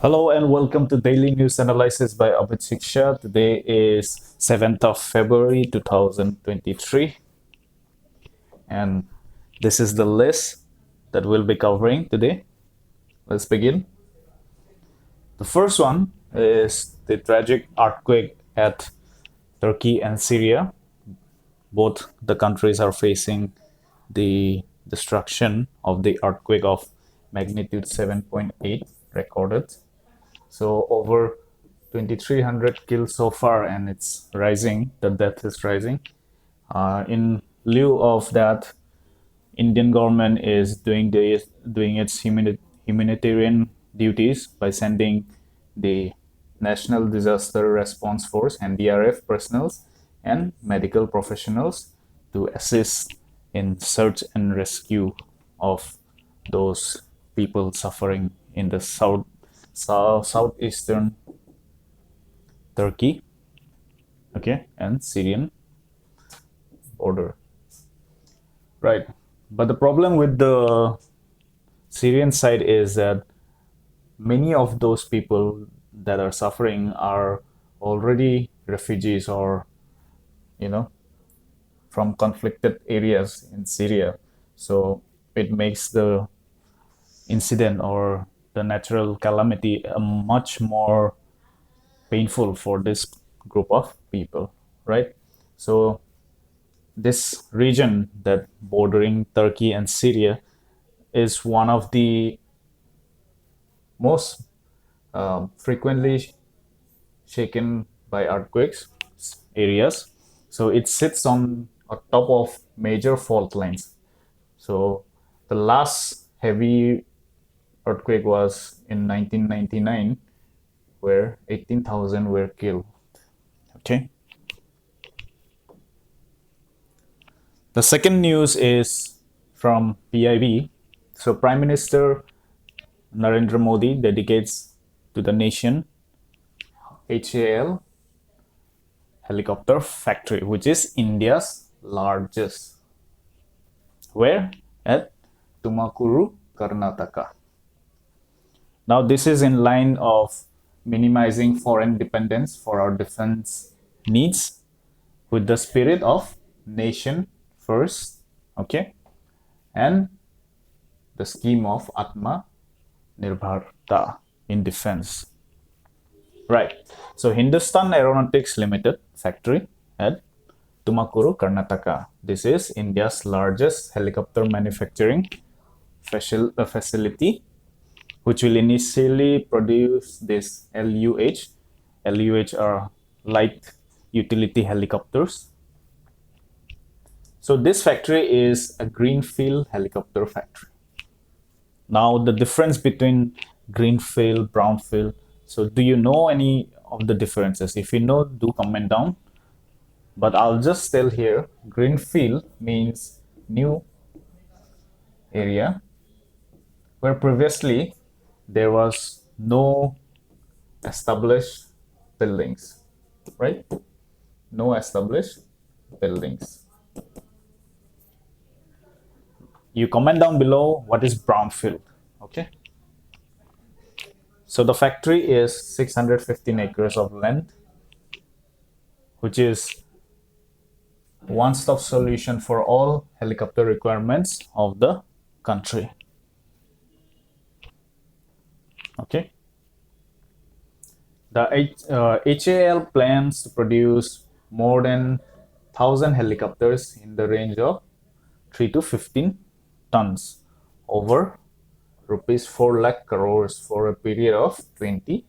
Hello and welcome to Daily News Analysis by Abid Shiksha. Today is 7th of February 2023 and this is the list that we'll be covering today. Let's begin. The first one is the tragic earthquake at Turkey and Syria. Both the countries are facing the destruction of the earthquake of magnitude 7.8 recorded. So over 2,300 kills so far, and it's rising. The death is rising. In lieu of that, Indian government is doing its humanitarian duties by sending the National Disaster Response Force (NDRF) personnel and medical professionals to assist in search and rescue of those people suffering in the southeastern Turkey, okay, and Syrian border. Right. But the problem with the Syrian side is that many of those people that are suffering are already refugees or, you know, from conflicted areas in Syria. So it makes the incident or the natural calamity much more painful for this group of people, right? So this region that bordering Turkey and Syria is one of the most frequently shaken by earthquakes areas. So it sits on top of major fault lines. So the last heavy earthquake was in 1999, where 18,000 were killed. Okay. The second news is from PIB. So Prime Minister Narendra Modi dedicates to the nation HAL Helicopter Factory, which is India's largest. Where? At Tumakuru, Karnataka. Now this is in line of minimizing foreign dependence for our defense needs with the spirit of nation first, okay, and the scheme of Atma Nirbharta in defense. Right. So Hindustan Aeronautics Limited factory at Tumakuru, Karnataka. This is India's largest helicopter manufacturing facility, which will initially produce this LUH. LUH are light utility helicopters. So this factory is a greenfield helicopter factory. Now the difference between greenfield, brownfield. So do you know any of the differences? If you know, do comment down. But I'll just tell here, greenfield means new area where previously there was no established buildings, right? No established buildings. You comment down below what is brownfield, okay? So the factory is 615 acres of land, which is one-stop solution for all helicopter requirements of the country. Okay. The HAL plans to produce more than 1,000 helicopters in the range of 3 to 15 tons over rupees 4 lakh crores for a period of 20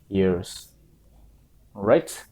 years. All right.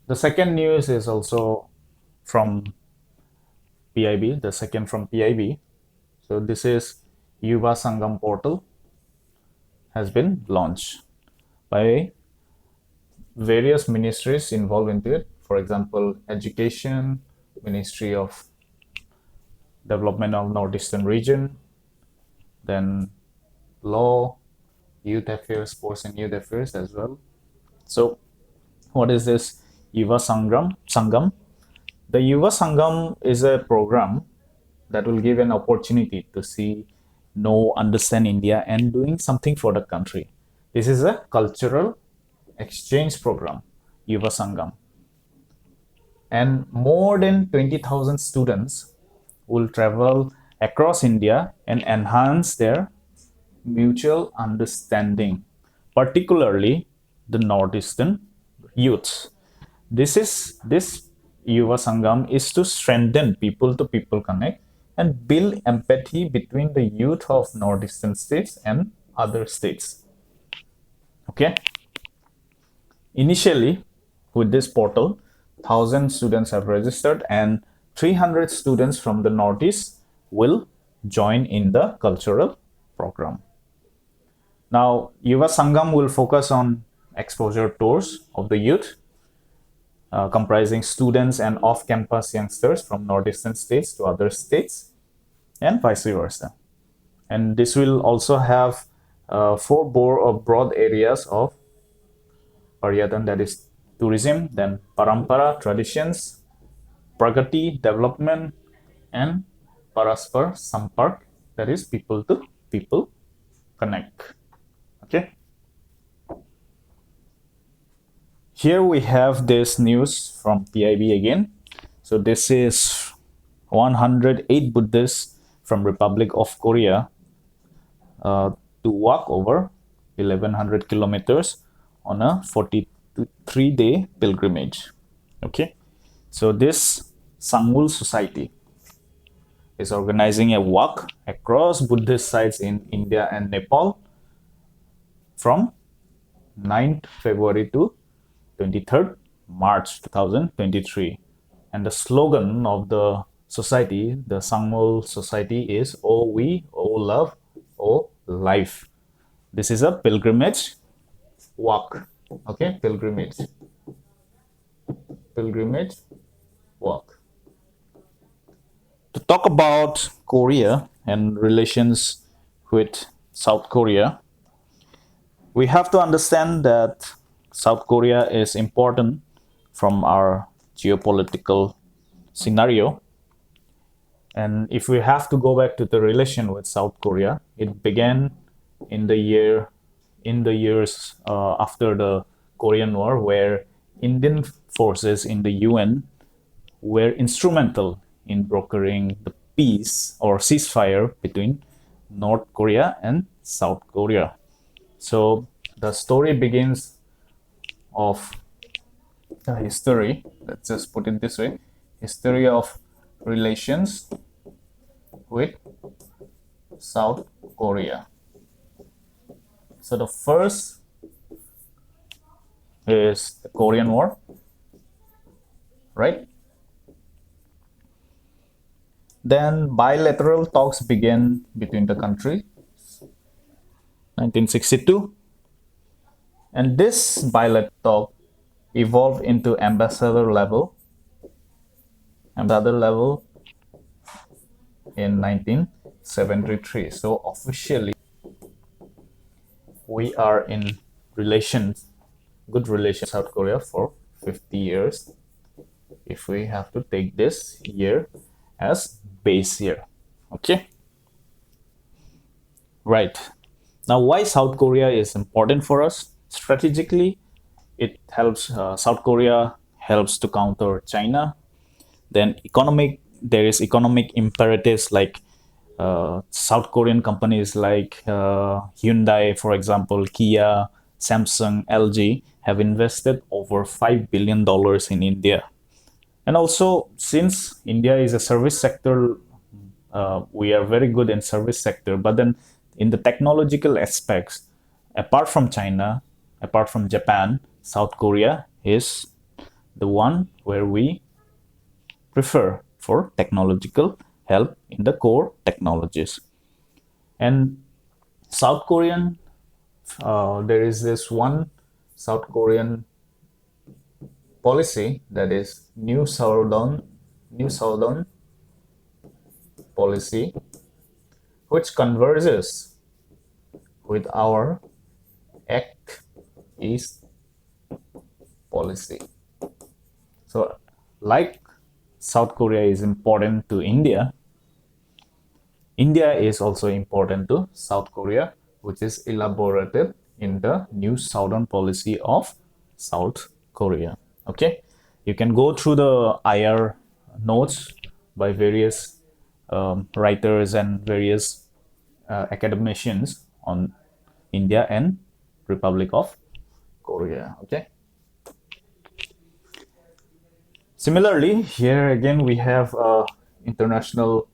The second news is also from PIB, the second from PIB. So this is Yuva Sangam portal has been launched by various ministries involved into it. For example, Education, Ministry of Development of Northeastern Region, then Law, Youth Affairs, Sports and Youth Affairs as well. So what is this Yuva Sangam? The Yuva Sangam is a program that will give an opportunity to see know, understand India, and doing something for the country. This is a cultural exchange program, Yuva Sangam. And more than 20,000 students will travel across India and enhance their mutual understanding, particularly the northeastern youths. This Yuva Sangam is to strengthen people to people connect and build empathy between the youth of northeastern states and other states. Okay. Initially, with this portal, 1,000 students have registered and 300 students from the Northeast will join in the cultural program. Now, Yuva Sangam will focus on exposure tours of the youth, comprising students and off-campus youngsters from northeastern states to other states, and vice versa. And this will also have four broad areas of Paryatan, that is tourism, then Parampara, traditions, Pragati, development, and Paraspar, Sampark, that is people to people connect. Okay. Here we have this news from PIB again. So this is 108 Buddhists from Republic of Korea to walk over 1100 kilometers on a 43-day pilgrimage. Okay, so this Sangul society is organizing a walk across Buddhist sites in India and Nepal from 9th February to 23rd March 2023. And the slogan of the society, the Sangul society, is "Oh we, oh love, oh life." This is a pilgrimage walk. Okay, pilgrimage walk. To talk about Korea and relations with South Korea, we have to understand that South Korea is important from our geopolitical scenario. And if we have to go back to the relation with South Korea, it began in the years after the Korean War, where Indian forces in the UN were instrumental in brokering the peace or ceasefire between North Korea and South Korea. So the story begins of the history, let's just put it this way, history of relations with South Korea. So the first is the Korean War, right? Then bilateral talks began between the countries, 1962. And this bilateral talk evolved into ambassador level in 1973. So officially, we are in good relations with South Korea for 50 years, if we have to take this year as base year. Okay. Right. Now, why South Korea is important for us? Strategically, it helps, South Korea helps to counter China. Then there is economic imperatives like South Korean companies like Hyundai, for example, Kia, Samsung, LG have invested over $5 billion in India. And also, since India is a service sector, we are very good in service sector, but then in the technological aspects, apart from China, apart from Japan, South Korea is the one where we prefer for technological help in the core technologies. And South Korean, there is this one South Korean policy, that is New Southern policy, which converges with our Act East policy. So, like South Korea is important to India, India is also important to South Korea, which is elaborated in the new Southern policy of South Korea. Okay, you can go through the IR notes by various writers and various academicians on India and Republic of Korea. Okay. Similarly, here again we have international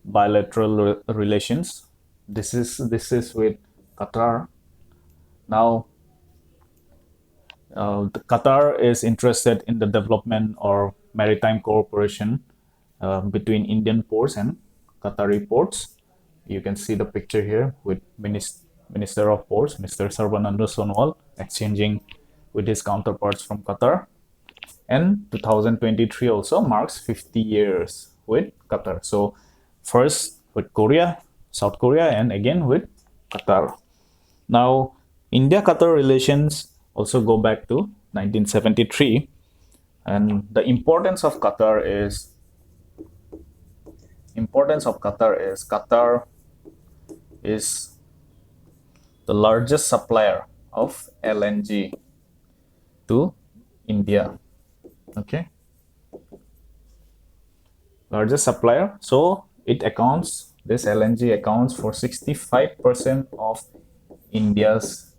bilateral relations. This is with Qatar. Now, Qatar is interested in the development or maritime cooperation between Indian ports and Qatari ports. You can see the picture here with Minister of Ports, Mr. Sarbananda Sonowal, exchanging with his counterparts from Qatar. And 2023 also marks 50 years with Qatar. So first with Korea, South Korea, and again with Qatar. Now, India-Qatar relations also go back to 1973, and the importance of Qatar is Qatar is the largest supplier of LNG to India. Okay, largest supplier. So this LNG accounts for 65% of India's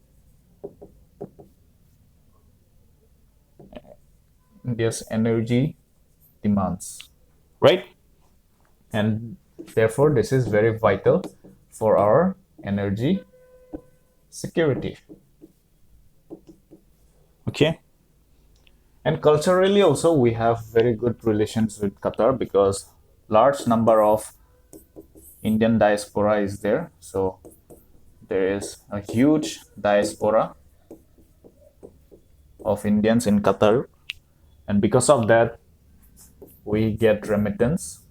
energy demands, right? And therefore this is very vital for our energy security. Okay. And culturally also we have very good relations with Qatar because large number of Indian diaspora is there. So there is a huge diaspora of Indians in Qatar, and because of that we get remittances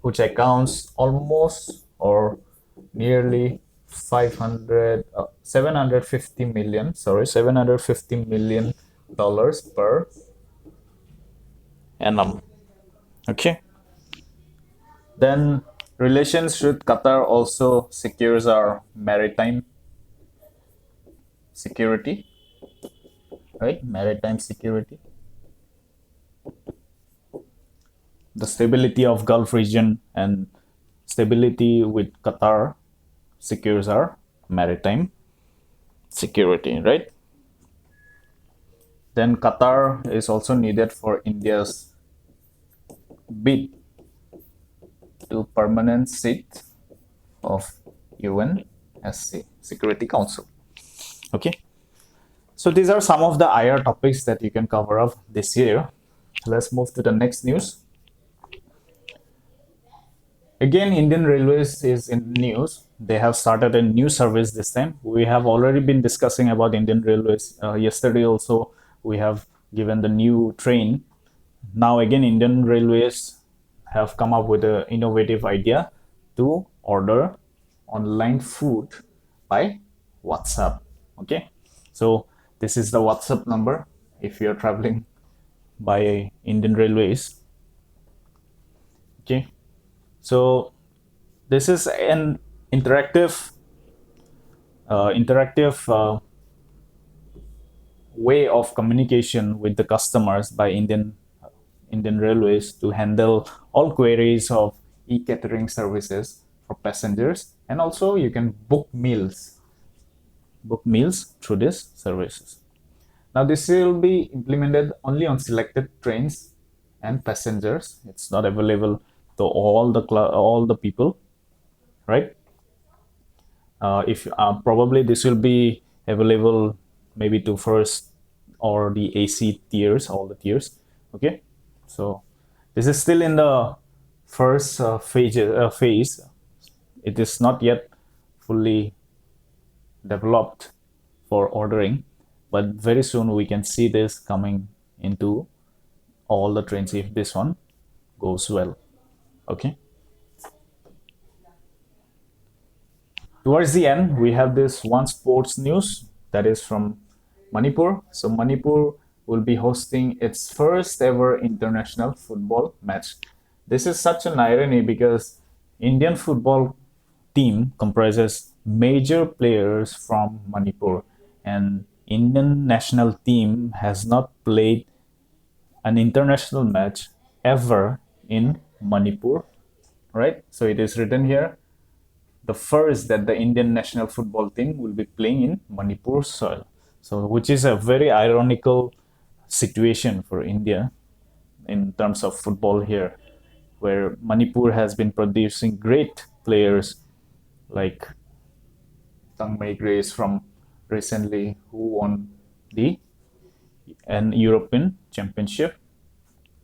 which accounts almost or nearly 750 million dollars per annum. Okay. Then relations with Qatar also secures our maritime security, right? Maritime security. The stability of Gulf region and stability with Qatar secures our maritime security, right? Then Qatar is also needed for India's bid to permanent seat of UNSC Security Council. Okay, so these are some of the IR topics that you can cover up this year. Let's move to the next news. Again, Indian Railways is in news. They have started a new service this time. We have already been discussing about Indian Railways. Yesterday also we have given the new train. Now again, Indian Railways have come up with an innovative idea to order online food by WhatsApp. Okay, so this is the WhatsApp number if you're traveling by Indian Railways. Okay, so this is an interactive way of communication with the customers by Indian Railways to handle all queries of e-catering services for passengers, and also you can book meals through these services. Now this will be implemented only on selected trains and passengers. It's not available to all the people, right? If probably this will be available maybe to first or the AC tiers, all the tiers. Okay, so this is still in the first phase. It is not yet fully developed for ordering, but very soon we can see this coming into all the trains if this one goes well. Okay, towards the end we have this one sports news that is from Manipur. So Manipur will be hosting its first ever international football match. This is such an irony because Indian football team comprises major players from Manipur, and Indian national team has not played an international match ever in Manipur, right? So it is written here, the first that the Indian national football team will be playing in Manipur soil. So which is a very ironical situation for India in terms of football here, where Manipur has been producing great players like Tangmei Grace from recently, who won the an European Championship.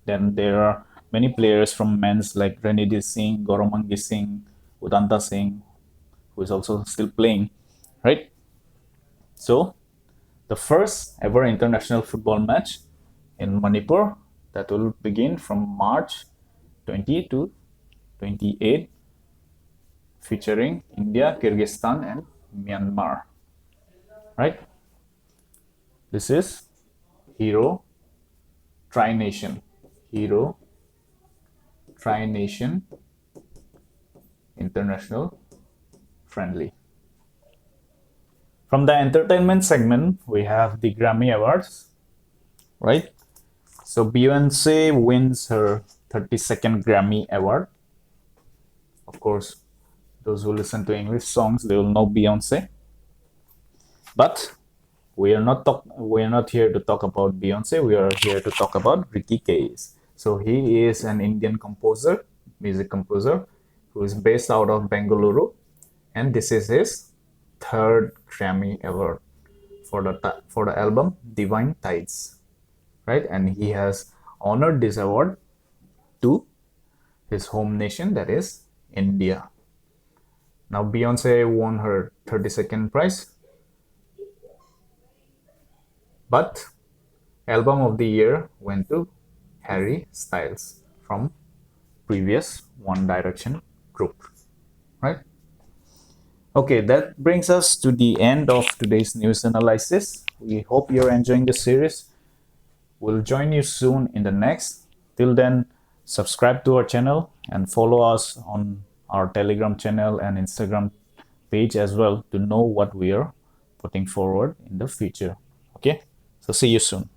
Then there are many players from men's like Ranidhir Singh, Goromangi Singh, Udanta Singh, who is also still playing, right? So the first ever international football match in Manipur that will begin from March 20 to 28, featuring India, Kyrgyzstan, and Myanmar, right? This is Hero Tri-Nation. Hero Tri-Nation International Friendly. From the entertainment segment, we have the Grammy Awards, right? So Beyonce wins her 32nd Grammy Award. Of course, those who listen to English songs, they will know Beyonce. But we are not here to talk about Beyonce. We are here to talk about Ricky Case. So he is an Indian composer, music composer, who is based out of Bengaluru, and this is his third Grammy Award for the album Divine Tides, right? And he has honored this award to his home nation, that is India. Now Beyonce won her 32nd prize, but album of the year went to Harry Styles from previous One Direction group, right? Okay, that brings us to the end of today's news analysis. We hope you're enjoying the series. We'll join you soon in the next. Till then, subscribe to our channel and follow us on our Telegram channel and Instagram page as well to know what we are putting forward in the future. Okay, so see you soon.